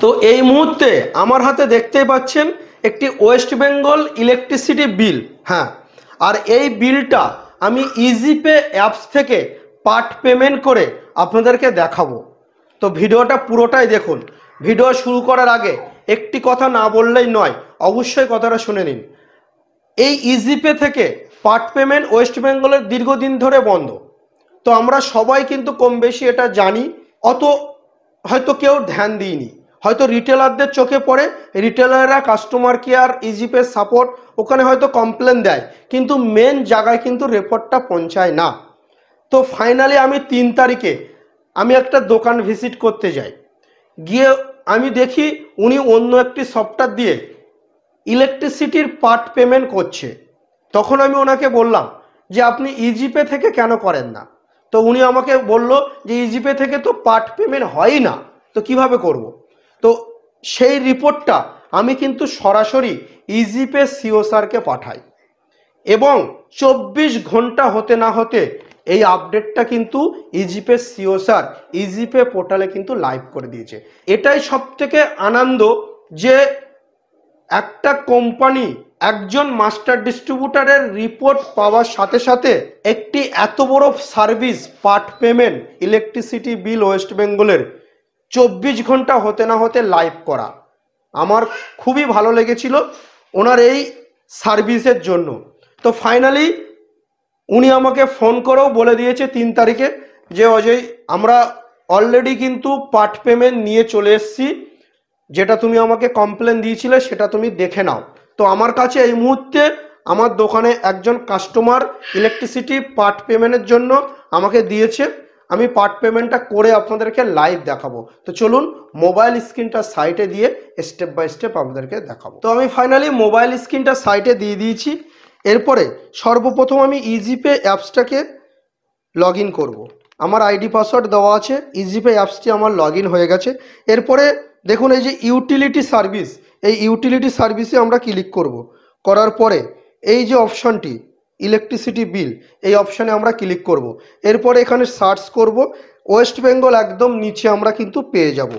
তো এই মুহূর্তে আমার হাতে দেখতেই পাচ্ছেন একটি ওয়েস্ট বেঙ্গল ইলেকট্রিসিটি বিল। হ্যাঁ, আর এই বিলটা আমি ইজিপে অ্যাপস থেকে পার্ট পেমেন্ট করে আপনাদেরকে দেখাবো। তো ভিডিওটা পুরোটাই দেখুন। ভিডিও শুরু করার আগে একটি কথা না বললেই নয়, অবশ্যই কথাটা শুনে নিন। এই ইজিপে থেকে পার্ট পেমেন্ট ওয়েস্ট বেঙ্গলের দীর্ঘদিন ধরে বন্ধ। তো আমরা সবাই কিন্তু কম বেশি এটা জানি, অত হয়তো কেউ ধ্যান দিইনি, হয়তো রিটেলারদের চোখে পড়ে, রিটেলাররা কাস্টমার কেয়ার ইজিপে সাপোর্ট ওখানে হয়তো কমপ্লেন দেয়, কিন্তু মেন জায়গায় কিন্তু রেপোর্টটা পৌঁছায় না। তো ফাইনালি আমি 3 তারিখে আমি একটা দোকান ভিজিট করতে যাই, গিয়ে আমি দেখি উনি অন্য একটি সফটওয়্যার দিয়ে ইলেকট্রিসিটির পার্ট পেমেন্ট করছে। তখন আমি ওনাকে বললাম যে আপনি ইজিপে থেকে কেন করেন না? তো উনি আমাকে বলল যে ইজিপে থেকে তো পার্ট পেমেন্ট হয়ই না, তো কিভাবে করব? তো সেই রিপোর্টটা আমি কিন্তু সরাসরি ইজিপে সিও স্যারকে পাঠাই এবং 24 ঘন্টা হতে না হতে এই আপডেটটা কিন্তু ইজিপে সিও স্যার ইজিপে পোর্টালে কিন্তু লাইভ করে দিয়েছে। এটাই সবথেকে আনন্দ যে একটা কোম্পানি একজন মাস্টার ডিস্ট্রিবিউটারের রিপোর্ট পাওয়ার সাথে সাথে একটি এত বড় service part payment electricity bill West বেঙ্গলের 24 ঘন্টা হতে না হতে লাইভ করা আমার খুবই ভালো লেগেছিল ওনার এই সার্ভিসের জন্য। তো ফাইনালি উনি আমাকে ফোন করেও বলে দিয়েছে 3 তারিখে যে অজয়, আমরা অলরেডি কিন্তু পার্ট পেমেন্ট নিয়ে চলে এসেছি, যেটা তুমি আমাকে কমপ্লেন দিয়েছিলে সেটা তুমি দেখে নাও। তো আমার কাছে এই মুহূর্তে আমার দোকানে একজন কাস্টমার ইলেকট্রিসিটি পার্ট পেমেন্টের জন্য আমাকে দিয়েছে, আমি পার্ট পেমেন্টটা করে আপনাদেরকে লাইভ দেখাবো। তো চলুন মোবাইল স্ক্রিনটা সাইটে দিয়ে স্টেপ বাই স্টেপ আপনাদেরকে দেখাবো। তো আমি ফাইনালি মোবাইল স্ক্রিনটা সাইটে দিয়ে দিয়েছি। এরপরে সর্বপ্রথম আমি ইজিপে অ্যাপসটাকে লগ ইন করবো। আমার আইডি পাসওয়ার্ড দেওয়া আছে, ইজিপে অ্যাপসটি আমার লগ ইন হয়ে গেছে। এরপরে দেখুন এই যে ইউটিলিটি সার্ভিস, এই ইউটিলিটি সার্ভিসে আমরা ক্লিক করব। করার পরে এই যে অপশানটি ইলেকট্রিসিটি বিল, এই অপশানে আমরা ক্লিক করব। এরপরে এখানে সার্চ করব, ওয়েস্ট বেঙ্গল একদম নিচে আমরা কিন্তু পেয়ে যাব।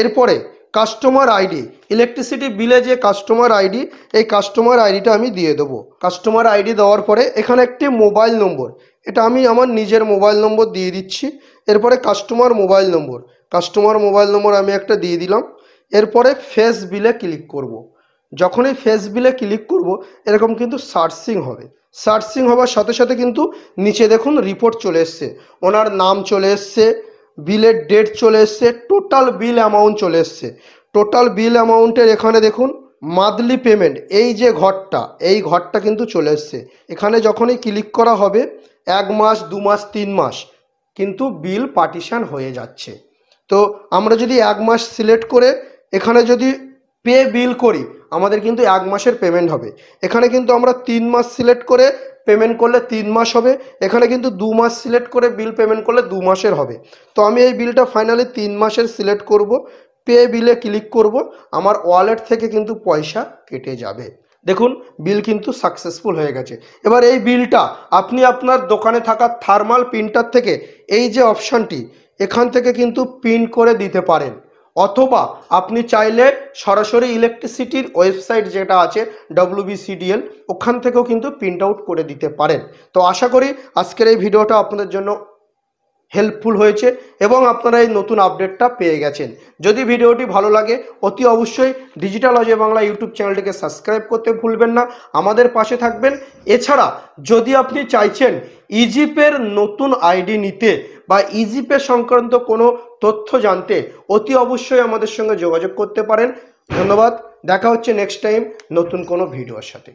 এরপরে কাস্টমার আইডি, ইলেকট্রিসিটি বিলে যে কাস্টমার আইডি, এই কাস্টমার আইডিটা আমি দিয়ে দেবো। কাস্টমার আইডি দেওয়ার পরে এখানে একটি মোবাইল নম্বর, এটা আমি আমার নিজের মোবাইল নম্বর দিয়ে দিচ্ছি। এরপরে কাস্টমার মোবাইল নম্বর আমি একটা দিয়ে দিলাম। এরপরে ফেস বিলে ক্লিক করব। যখনই ফেস বিলে ক্লিক করব এরকম কিন্তু সার্চিং হবে। সার্চিং হওয়ার সাথে সাথে কিন্তু নিচে দেখুন রিপোর্ট চলে এসছে, ওনার নাম চলে এসছে, বিলের ডেট চলে এসছে, টোটাল বিল অ্যামাউন্ট চলে এসছে। টোটাল বিল অ্যামাউন্টের এখানে দেখুন মান্থলি পেমেন্ট, এই যে ঘরটা, এই ঘরটা কিন্তু চলে এসছে। এখানে যখনই ক্লিক করা হবে 1 মাস 2 মাস 3 মাস কিন্তু বিল পার্টিশন হয়ে যাচ্ছে। তো আমরা যদি 1 মাস সিলেক্ট করে এখানে যদি পে বিল করি আমাদের কিন্তু 1 মাসের পেমেন্ট হবে। এখানে কিন্তু আমরা 3 মাস সিলেক্ট করে পেমেন্ট করলে 3 মাস হবে। এখানে কিন্তু 2 মাস সিলেক্ট করে বিল পেমেন্ট করলে 2 মাসের হবে। তো আমি এই বিলটা ফাইনালি 3 মাসের সিলেক্ট করব, পে বিলে ক্লিক করব, আমার ওয়ালেট থেকে কিন্তু পয়সা কেটে যাবে। দেখুন বিল কিন্তু সাকসেসফুল হয়ে গেছে। এবার এই বিলটা আপনি আপনার দোকানে থাকা থার্মাল প্রিন্টার থেকে এই যে অপশানটি, এখান থেকে কিন্তু প্রিন্ট করে দিতে পারেন, অথবা আপনি চাইলে সরাসরি ইলেকট্রিসিটির ওয়েবসাইট যেটা আছে WBCDL, ওখান থেকেও কিন্তু প্রিন্ট আউট করে দিতে পারেন। তো আশা করি আজকের এই ভিডিওটা আপনাদের জন্য হেল্পফুল হয়েছে এবং আপনারা এই নতুন আপডেটটা পেয়ে গেছেন। যদি ভিডিওটি ভালো লাগে অতি অবশ্যই ডিজিটাল অজয় বাংলা ইউটিউব চ্যানেলটিকে সাবস্ক্রাইব করতে ভুলবেন না, আমাদের পাশে থাকবেন। এছাড়া যদি আপনি চাইছেন ইজিপের নতুন আইডি নিতে বা ইজিপে সংক্রান্ত কোনো তথ্য জানতে অতি অবশ্যই আমাদের সঙ্গে যোগাযোগ করতে পারেন। ধন্যবাদ, দেখা হচ্ছে নেক্সট টাইম নতুন কোনো ভিডিওর সাথে।